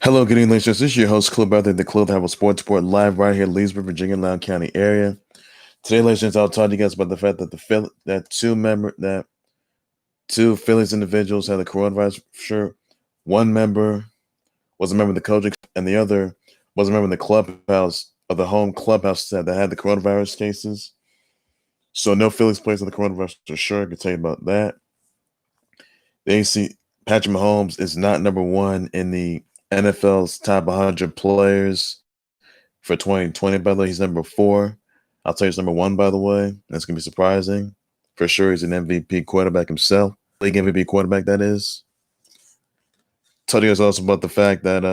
Hello, good evening, listeners. This is your host, Clip out there, the Clubhouse Sports Report, live right here in Leesburg, Virginia, Loudoun County area. Today, listeners, I'll talk to you guys about the fact that two Phillies individuals had the coronavirus. For sure, one member was a member of the coaching, and the other was a member of the clubhouse of the home clubhouse that had the coronavirus cases. So, no Phillies players with the coronavirus for sure. I can tell you about that. The AC Patrick Mahomes is not number one in the NFL's top 100 players for 2020, by the way. He's number 4. I'll tell you he's number 1, by the way. That's going to be surprising. For sure, he's an MVP quarterback himself. League MVP quarterback, that is. Told you guys also about the fact that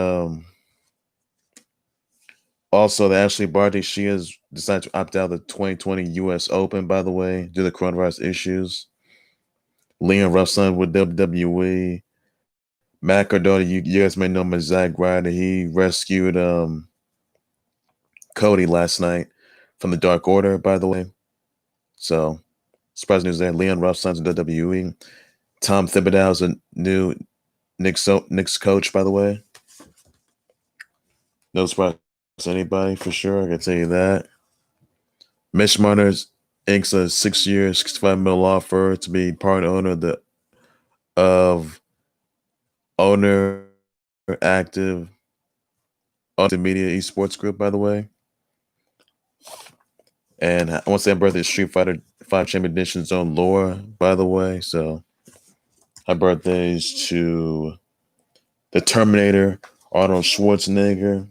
also the Ashleigh Barty, she has decided to opt out of the 2020 U.S. Open, by the way, due to coronavirus issues. Ruff signed with WWE. Matt Cardona, you guys may know him as Zack Ryder. He rescued Cody last night from the Dark Order, by the way. So, surprising news there. Ruff signs in WWE. Tom Thibodeau is a new Knicks coach, by the way. No surprise to anybody, for sure. I can tell you that. Mitch Marner inks a 6-year, $65 million offer to be part owner of OwnerActive Media Esports Group, by the way. And I want to say happy birthday to Street Fighter 5 Champion Edition's own Lara, by the way. So, happy birthdays to the Terminator, Arnold Schwarzenegger,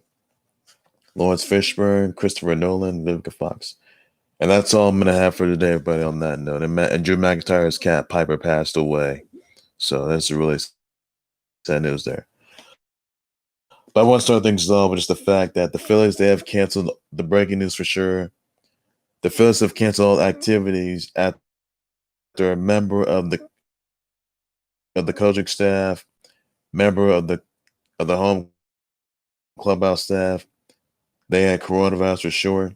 Laurence Fishburne, Christopher Nolan, Vivica Fox. And that's all I'm going to have for today, everybody, on that note. And Drew McIntyre's cat, Piper, passed away. So that's really sad news there. But I want to start things off with just the fact that the Phillies, they have canceled the breaking news for sure. The Phillies have canceled all activities after a member of the coaching staff, member of the home clubhouse staff, they had coronavirus for sure.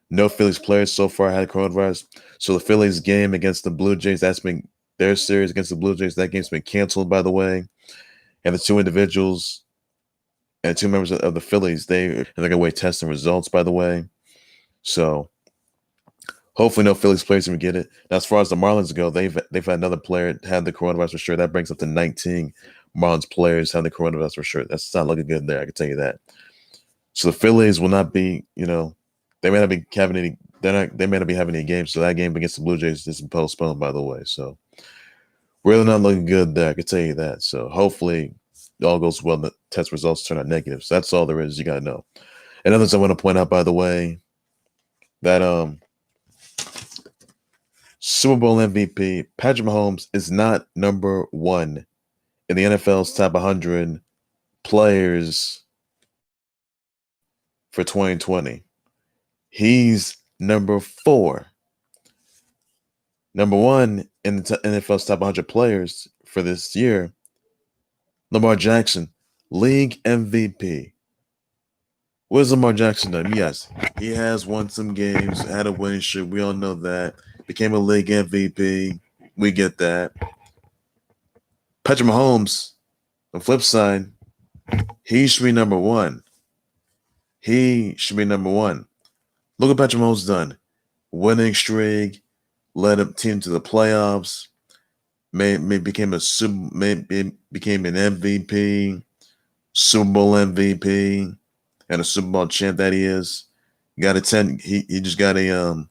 No Phillies players so far had coronavirus. So the Phillies game against the Blue Jays, that's been their series against the Blue Jays. That game's been canceled, by the way. And the two individuals and 2 members of the Phillies, they're going to wait testing results, by the way. So hopefully no Phillies players even get it. Now, as far as the Marlins go, they've had another player had the coronavirus for sure. That brings up to 19 Marlins players have the coronavirus for sure. That's not looking good there, I can tell you that. So the Phillies will not be, they may not be having any. They may not be having any games. So that game against the Blue Jays is postponed, by the way. So really not looking good there, I can tell you that. So hopefully it all goes well. The test results turn out negative. So that's all there is. You gotta know. And others I want to point out, by the way, that Super Bowl MVP Patrick Mahomes is not number 1 in the NFL's top 100 players for 2020. He's number 4. Number 1 in the NFL's top 100 players for this year, Lamar Jackson, league MVP. What has Lamar Jackson done? Yes, he has won some games, had a winning streak. We all know that. Became a league MVP. We get that. Patrick Mahomes, on the flip side, he should be number 1. He should be number 1. Look what Patrick Mahomes done. Winning streak, led a team to the playoffs, became an MVP, Super Bowl MVP, and a Super Bowl champ that he is. Got a 10. He just got a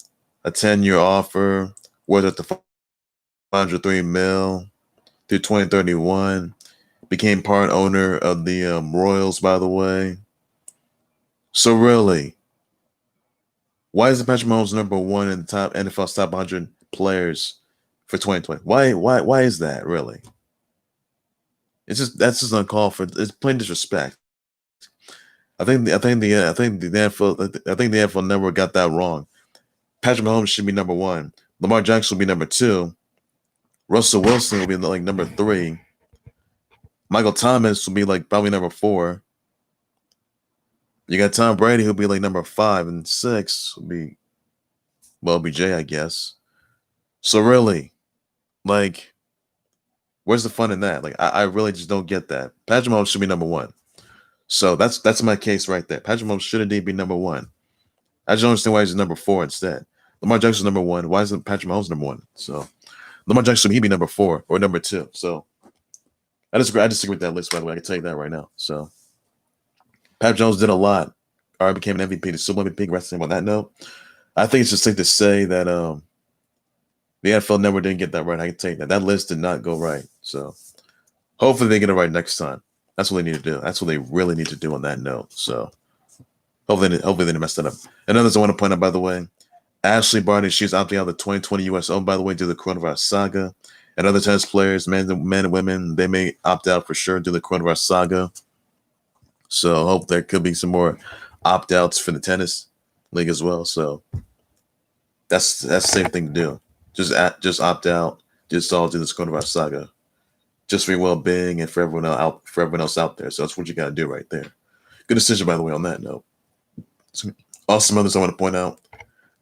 10-year offer worth up to $503 million through 2031. Became part owner of the Royals, by the way. So really, why is Patrick Mahomes number 1 in the top NFL's top 100 players for 2020? Why is that, really? That's just uncalled for. It's plain disrespect. I think the NFL Network got that wrong. Patrick Mahomes should be number 1. Lamar Jackson will be number 2. Russell Wilson will be like number 3. Michael Thomas will be like probably number 4. You got Tom Brady who'll be like number 5, and 6 will be OBJ, I guess. So really, like, where's the fun in that? Like, I really just don't get that. Patrick Mahomes should be number 1. So that's my case right there. Patrick Mahomes should indeed be number one. I just don't understand why he's number 4 instead. Lamar Jackson's number 1. Why isn't Patrick Mahomes number 1? So Lamar Jackson, he'd be number 4 or number 2. So I disagree with that list, by the way. I can tell you that right now. So Pat Jones did a lot. Already became an MVP. The Super Bowl MVP. Rest of him on that note. I think it's just safe to say that the NFL never didn't get that right. I can tell you that. That list did not go right. So hopefully they get it right next time. That's what they need to do. That's what they really need to do on that note. So hopefully they didn't mess that up. And others I want to point out, by the way, Ashleigh Barty, she's opting out of the 2020 US Open, by the way, due to the coronavirus saga. And other tennis players, men and women, they may opt out for sure due to the coronavirus saga. So I hope there could be some more opt-outs for the tennis league as well. So that's the same thing to do. Just opt out. Just all do this coronavirus saga. Just for your well-being and for everyone else out there. So that's what you got to do right there. Good decision, by the way, on that note. Awesome others I want to point out.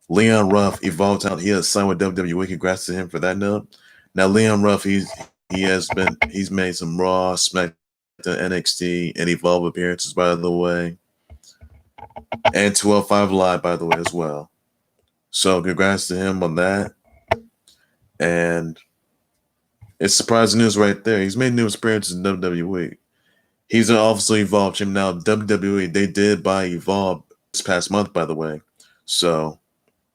Leon Ruff evolved out. He has signed with WWE. Congrats to him for that note. Now, Leon Ruff, he's made some Raw, SmackDown, NXT, and Evolve appearances, by the way. And 205 Live, by the way, as well. So congrats to him on that. And it's surprising news right there. He's made new appearances in WWE. He's also Evolve. Now, WWE, they did buy Evolve this past month, by the way. So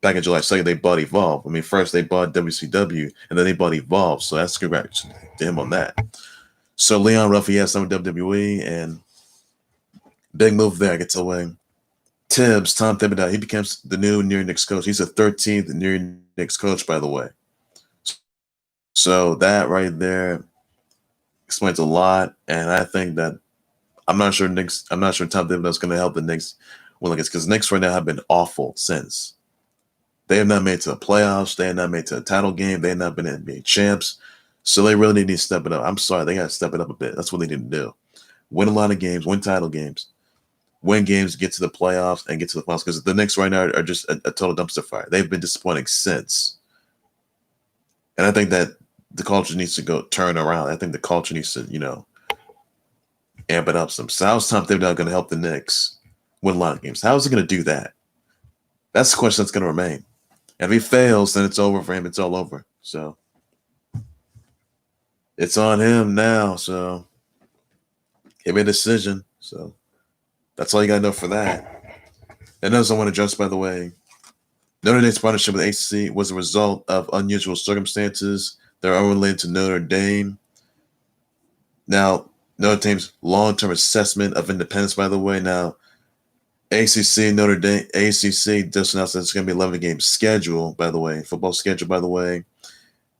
back in July 2nd, they bought Evolve. I mean, first they bought WCW, and then they bought Evolve. So that's congrats to him on that. So Leon Ruff, he has some WWE, and big move there, I get away. Tom Thibodeau, he becomes the new New York Knicks coach. He's the 13th New York Knicks coach, by the way. So that right there explains a lot, and I think that I'm not sure Tom Thibodeau is going to help the Knicks win because Knicks right now have been awful since. They have not made it to the playoffs. They have not made it to a title game. They have not been NBA champs. So they really need to step it up. I'm sorry, they got to step it up a bit. That's what they need to do. Win a lot of games, win title games, win games, get to the playoffs, and get to the finals. Because the Knicks right now are just a total dumpster fire. They've been disappointing since. And I think that the culture needs to turn around. I think the culture needs to, amp it up some. So how's Tom Thibodeau going to help the Knicks win a lot of games? How is he going to do that? That's the question that's going to remain. And if he fails, then it's over for him. It's all over. So it's on him now. So he made a decision. So that's all you got to know for that. And as I want to address, by the way, Notre Dame's partnership with ACC was a result of unusual circumstances that are unrelated to Notre Dame. Now, Notre Dame's long-term assessment of independence, by the way. Now, Notre Dame, ACC just announced that it's going to be 11-game schedule, by the way, football schedule, by the way.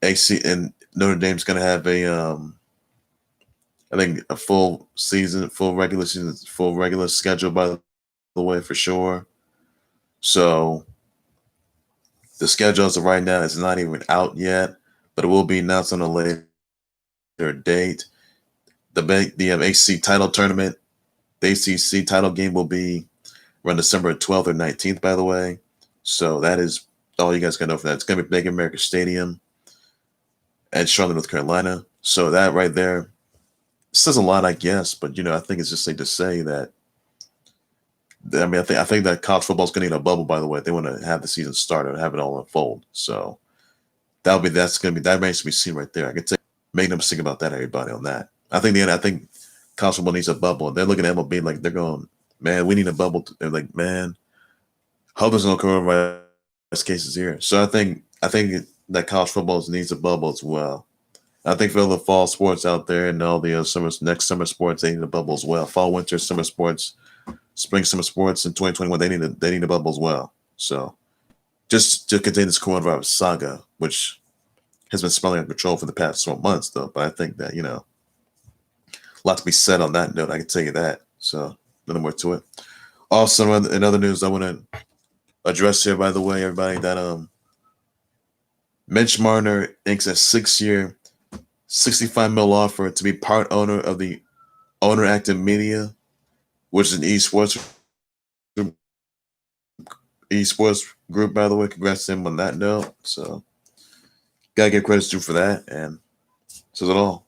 ACC and Notre Dame's going to have I think a full regular schedule, by the way, for sure. So the schedule as of right now is not even out yet, but it will be announced on a later date. The ACC title tournament, the ACC title game will be around December 12th or 19th, by the way. So that is all you guys got to know for that. It's going to be Bank of America Stadium at Charlotte, North Carolina. So that right there says a lot, I guess. But, I think it's just safe to say that, I think that college football is going to need a bubble, by the way. They want to have the season start and have it all unfold. So that remains to be seen right there. I could make no mistake about that, everybody, on that. I think college football needs a bubble. They're looking at MLB like they're going, man, we need a bubble. They're like, man, hope there's no coronavirus cases here. So I think that college football needs a bubble as well. I think for all the fall sports out there and all the next summer sports, they need a bubble as well. Fall, winter, summer sports, spring, summer sports in 2021, they need a bubble as well. So just to contain this coronavirus saga, which has been spiraling out of control for the past 12 months, though. But I think that, a lot to be said on that note. I can tell you that. So nothing more to it. Also, in other news, I want to address here, by the way, everybody, that Mitch Marner inks a 6-year, $65 million offer to be part owner of the OwnerActive Media, which is an esports group, by the way. Congrats to him on that note. So gotta give credit due for that, and says it all.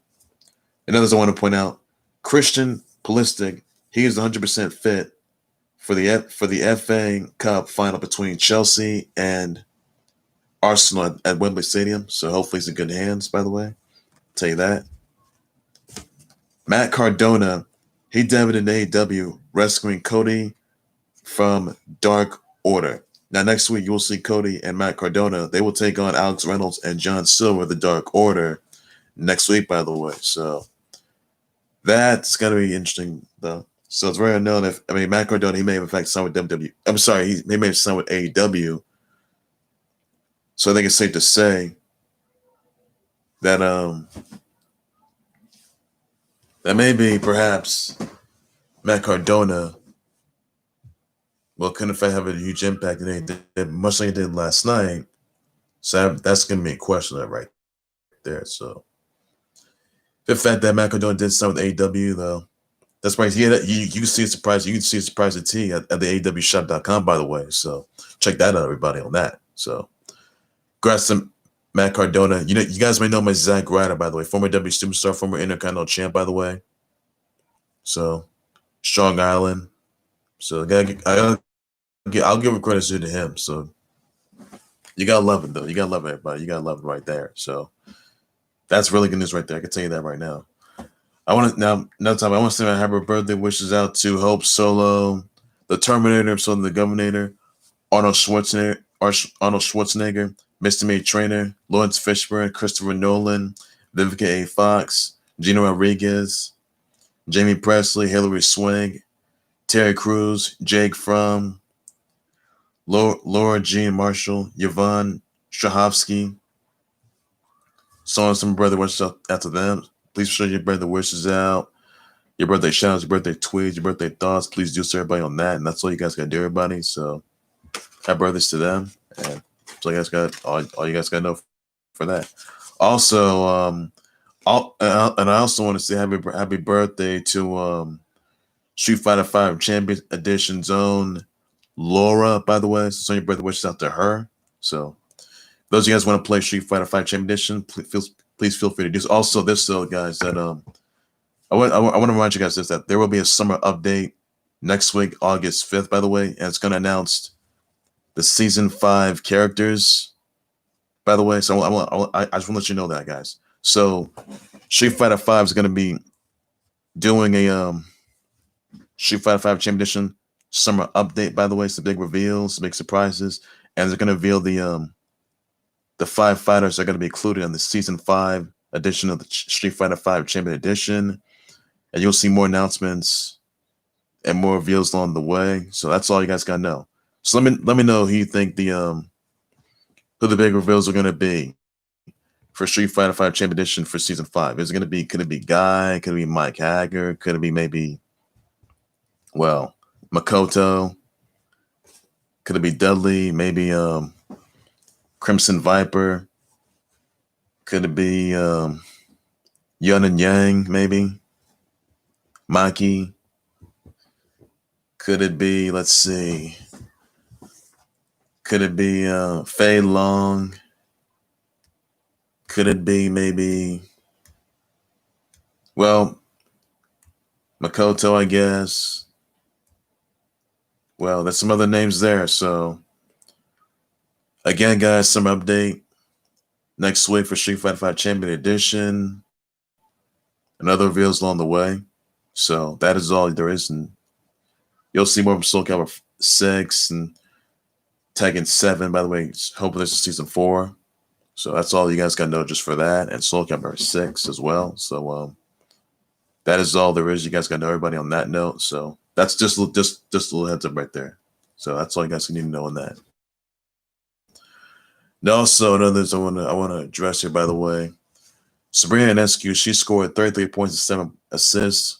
And others I want to point out, Christian Pulistic he is 100% fit for the FA Cup final between Chelsea and Arsenal at Wembley Stadium. So hopefully he's in good hands, by the way. Tell you that. Matt Cardona, he debuted in AEW, rescuing Cody from Dark Order. Now, next week, you will see Cody and Matt Cardona. They will take on Alex Reynolds and John Silver, the Dark Order, next week, by the way. So that's going to be interesting, though. So it's very unknown if, Matt Cardona, he may have in fact signed with WWE. I'm sorry, he may have signed with AEW. So I think it's safe to say that that maybe perhaps Matt Cardona couldn't in fact have a huge impact today, much like he did last night. So that's going to be a question right there. So the fact that Matt Cardona did something with AEW, though, that's right. You can see a surprise. You can see a surprise at T at the AEWshop.com, by the way. So check that out, everybody, on that. So congrats to Matt Cardona. You guys may know my Zack Ryder, by the way, former W superstar, former Intercontinental champ, by the way. So Strong Island. So I'll give credit to him. So you gotta love it, though. You gotta love it, everybody. You gotta love it right there. So that's really good news right there. I can tell you that right now. I want to now another time. I want to send my happy birthday wishes out to Hope Solo, the Terminator, so the Governor, Arnold Schwarzenegger, Misty Trainor, Laurence Fishburne, Christopher Nolan, Vivica A. Fox, Gina Rodriguez, Jaime Presley, Hilary Swank, Terry Crews, Jake Fromm, Laura Jean Marshall, Yvonne Strahovski. So on some brother wishes out to them. Please show your birthday wishes out, your birthday shoutouts, your birthday tweets, your birthday thoughts. Please do so everybody on that. And that's all you guys gotta do, everybody. So happy birthdays to them. And so you guys got all you guys gotta know for that. Also, and I also want to say happy birthday to Street Fighter V Champion Edition's own Lara, by the way. So your birthday wishes out to her. So those of you guys want to play Street Fighter V Champion Edition, please feel free to do so. Also, this though, guys, that I want to remind you guys this, that there will be a summer update next week, August 5th, by the way, and it's going to announce the season 5 characters, by the way. So I just want to let you know that, guys. So Street Fighter V is going to be doing a Street Fighter V Champion Edition summer update, by the way. Some big reveals, some big surprises, and they're going to reveal the 5 fighters that are going to be included in the season 5 edition of the Street Fighter V Champion Edition. And you'll see more announcements and more reveals along the way. So that's all you guys gotta know. So let me know who you think who the big reveals are gonna be for Street Fighter V Champion Edition for season 5. Could it be Guy? Could it be Mike Hager? Could it be maybe Makoto? Could it be Dudley? Maybe Crimson Viper? Could it be Yun and Yang, maybe? Maki? Could it be, let's see, could it be Fei Long? Could it be maybe, Makoto, I guess. Well, there's some other names there. So, again, guys, some update next week for Street Fighter V Champion Edition. And other reveals along the way. So that is all there is. And you'll see more from Soul Calibur 6 and Tekken 7, by the way. Hopefully this is season 4. So that's all you guys got to know just for that. And Soul Calibur 6 as well. So that is all there is. You guys got to know everybody on that note. So that's just a little heads up right there. So that's all you guys need to know on that. And also, another thing I want to address here, by the way. Sabrina Ionescu, she scored 33 points and 7 assists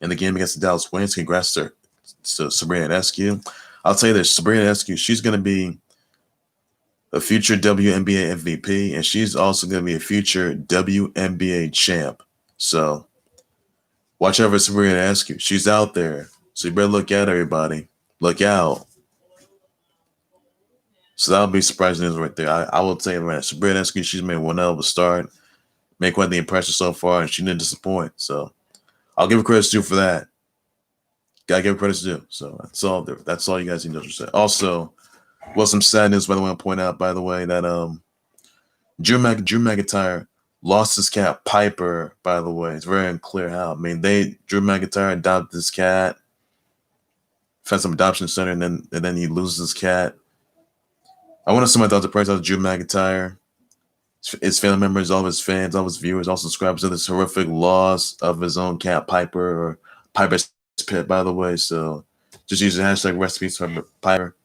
in the game against the Dallas Wings. Congrats to Sabrina Ionescu. I'll tell you this, Sabrina Ionescu, she's going to be a future WNBA MVP, and she's also going to be a future WNBA champ. So watch out for Sabrina Ionescu. She's out there. So you better look out, everybody. Look out. So that'll be surprising news right there. I will tell you, man, Sabrina Ionescu, she's made one hell of a start. Make quite the impression so far, and she didn't disappoint. So I'll give her credit due for that. Gotta give credit to do. So that's all you guys need to say. Also, some sad news, by the way, I point out, by the way, that Drew McIntyre lost his cat Piper. By the way, it's very unclear how. I mean, Drew McIntyre adopted this cat, found some adoption center, and then he loses his cat. I want to send my thoughts and prayers out to Drew McIntyre, his family members, all of his fans, all of his viewers, all subscribers to this horrific loss of his own cat Piper, or Piper's pet, by the way. So just use the hashtag recipes for Piper,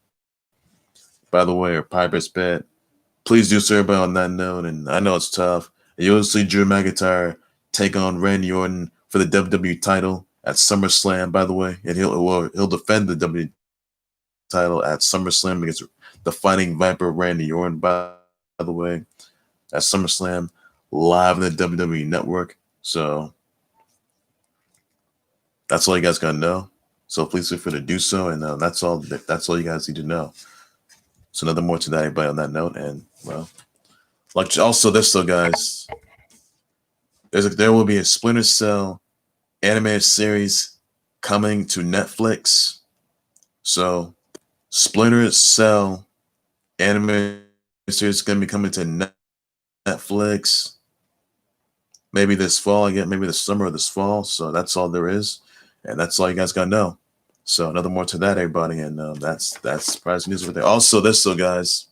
by the way, or Piper's pet. Please do so, everybody, on that note. And I know it's tough. You'll see Drew McIntyre take on Randy Orton for the WWE title at SummerSlam, by the way, and he'll defend the WWE title at SummerSlam against the Fighting Viper Randy Orton, by the way, at SummerSlam, live on the WWE Network. So that's all you guys gotta know. So please feel free to do so, and that's all you guys need to know. So nothing more to that, everybody, on that note. And well, like also this, though, guys, there will be a Splinter Cell animated series coming to Netflix. So Splinter Cell animated series is going to be coming to Netflix. Maybe this fall again, maybe this summer or this fall. So that's all there is, and that's all you guys got to know. So nothing more to that, everybody, and that's surprising news over there. Also, this, so guys,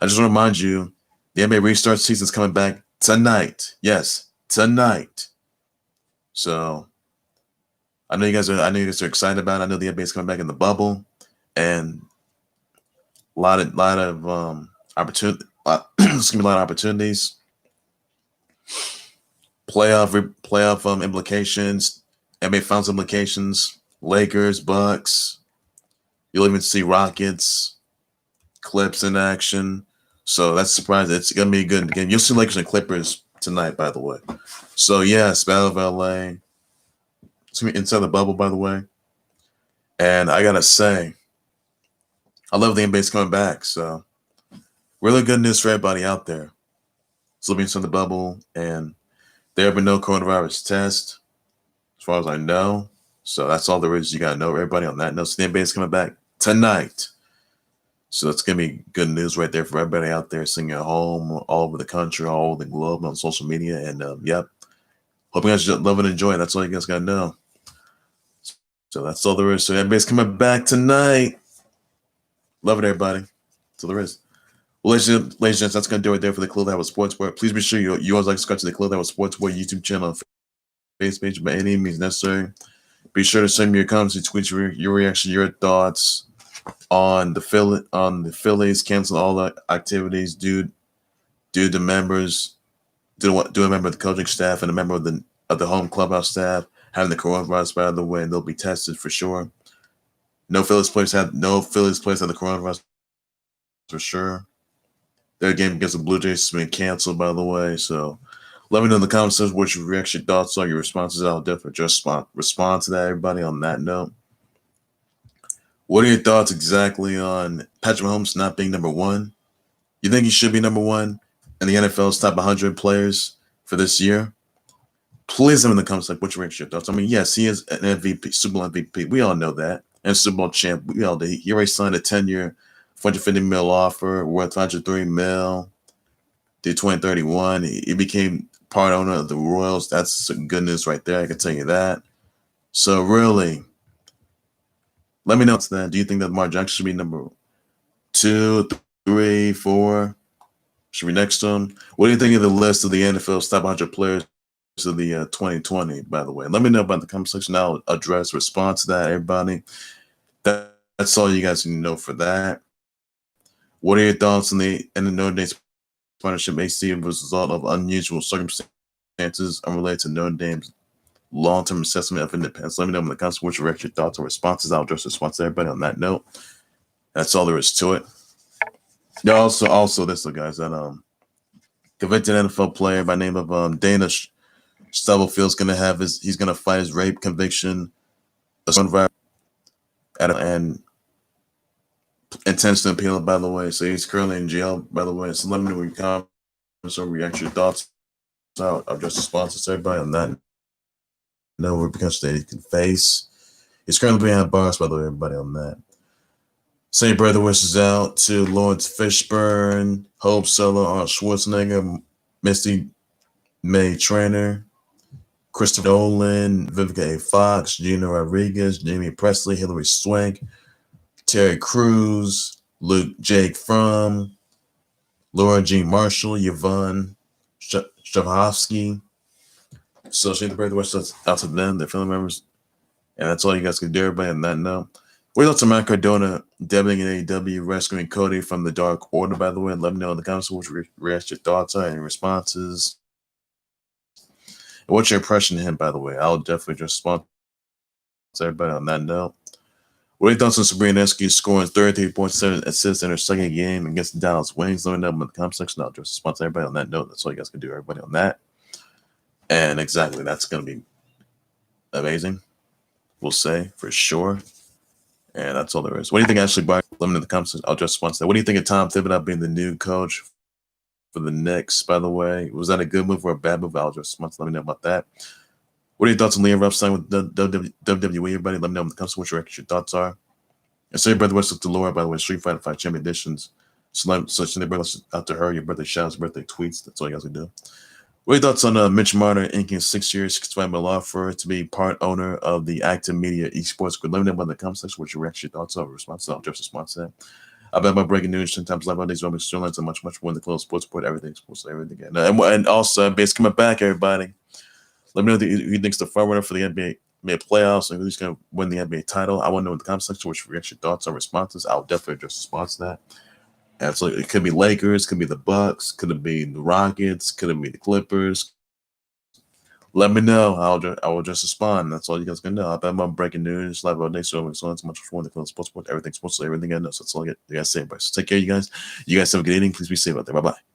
I just want to remind you, the NBA restart season is coming back tonight. Yes, tonight. So I know you guys are excited about it. I know the NBA is coming back in the bubble, and a lot of opportunity. It's gonna be a lot of opportunities. Playoff implications, NBA Finals implications. Lakers, Bucks. You'll even see Rockets, Clips in action. So that's surprising. It's gonna be a good game. You'll see Lakers and Clippers tonight, by the way. So yes, Battle of LA. It's gonna be inside the bubble, by the way. And I gotta say, I love the NBA's coming back. So really good news for everybody out there. Still being inside the bubble, and there have been no coronavirus test, as far as I know. So that's all there is. You gotta know, everybody, on that note. So the NBA is coming back tonight. So it's gonna be good news right there for everybody out there, sitting at home, all over the country, all over the globe, on social media. And yep, hope you guys love and enjoy it. That's all you guys gotta know. So that's all there is. So everybody's coming back tonight. Love it, everybody. That's all there is. Well, ladies and gents, that's gonna do it there for the Clubhouse Sports Board. Please be sure you always like to subscribe to the Clubhouse Sports Board YouTube channel and Facebook page by any means necessary. Be sure to send me your comments and tweet your reaction, your thoughts on the Phillies canceling all the activities due to members, due a member of the coaching staff and a member of the home clubhouse staff having the coronavirus, by the way, and they'll be tested for sure. No Phillies players have the coronavirus for sure. Their game against the Blue Jays has been canceled, by the way. So let me know in the comments what your reaction, thoughts are, your responses. I'll definitely just respond to that, everybody, on that note. What are your thoughts exactly on Patrick Mahomes not being number one? You think he should be number one in the NFL's top 100 players for this year? Please let me know in the comments what's your thoughts. I mean, yes, he is an MVP, Super Bowl MVP. We all know that. And Super Bowl champ. We all know. He already signed a 10-year, $450 million offer worth $103 million through 2031. He became part owner of the Royals. That's some good news right there. I can tell you that. So really, let me know what's that. Do you think that Lamar Jackson should be number 2, 3, 4? Should be next to him? What do you think of the list of the NFL's top 100 players of the 2020, by the way? Let me know about the comment section. I'll respond to that, everybody. That's all you guys need to know for that. What are your thoughts on the Notre Dame partnership may see as a result of unusual circumstances unrelated to Notre Dame's long-term assessment of independence? Let me know in the comments what your thoughts or responses. I'll address response to everybody on that note. That's all there is to it. Yeah, also this, guys, that convicted NFL player by name of Dana Stubblefield's he's gonna fight his rape conviction and intends to appeal it, by the way. So he's currently in jail, by the way. So let me know your comments or react your thoughts out. I'll just responses to everybody on that. No, because they can face. He's currently behind bars, by the way, everybody on that. Same brother wishes out to Laurence Fishburne, Hope Solo, Arnold Schwarzenegger, Misty May Trainor, Christopher Nolan, Vivica A. Fox, Gina Rodriguez, Jaime Presley, Hilary Swank, Terry Crews, Luke Jake Fromm, Laura Jean Marshall, Yvonne Strahovski. So she the birthday wishes out to them, their family members. And that's all you guys can do, everybody, on that note. We're out to Matt Cardona debuting in AEW, rescuing Cody from the Dark Order, by the way. Let me know in the comments what your thoughts are and responses. And what's your impression of him, by the way? I'll definitely just respond to everybody on that note. What are your thoughts on Sabrina Eskew scoring 33.7 assists in her second game against the Dallas Wings? Let me know in the comment section. I'll just respond to everybody on that note. That's all you guys can do, everybody, on that. And exactly, that's going to be amazing. We'll say for sure. And that's all there is. What do you think, Ashleigh Barty? Let me know in the comments. I'll just respond to that. What do you think of Tom Thibodeau being the new coach for the Knicks, by the way? Was that a good move or a bad move? I'll just respond to let me know about that. What are your thoughts on Liam Ruff signing with WWE, everybody? Let me know in the comments what your thoughts are. And so your brother wishes to Lara, by the way, Street Fighter 5 Champion Editions. So send your brother out to her, your birthday shouts, birthday tweets. That's all you guys can do. What are your thoughts on Mitch Marner inking 6 years, $65 million offer to be part owner of the Active Media Esports Group? Let me know in the comment section what your thoughts are. Response. I'll just respond to that. I bet my breaking news, 10 times live on these Roman storylines, and much more in the close sports report, everything, sports, everything. And also, base coming back, everybody. Let me know who you think's the front runner for the NBA playoffs and who's going to win the NBA title. I want to know in the comment section what your thoughts are, responses. I'll definitely just respond to that. And so it could be Lakers, could be the Bucks, could it be the Rockets, could it be the Clippers? Let me know. I will just respond. That's all you guys can know. I bet my breaking news, live all day, so much more in the sports, everything I know. So that's all you guys say, everybody. So take care, you guys. You guys have a good evening. Please be safe out there. Bye-bye.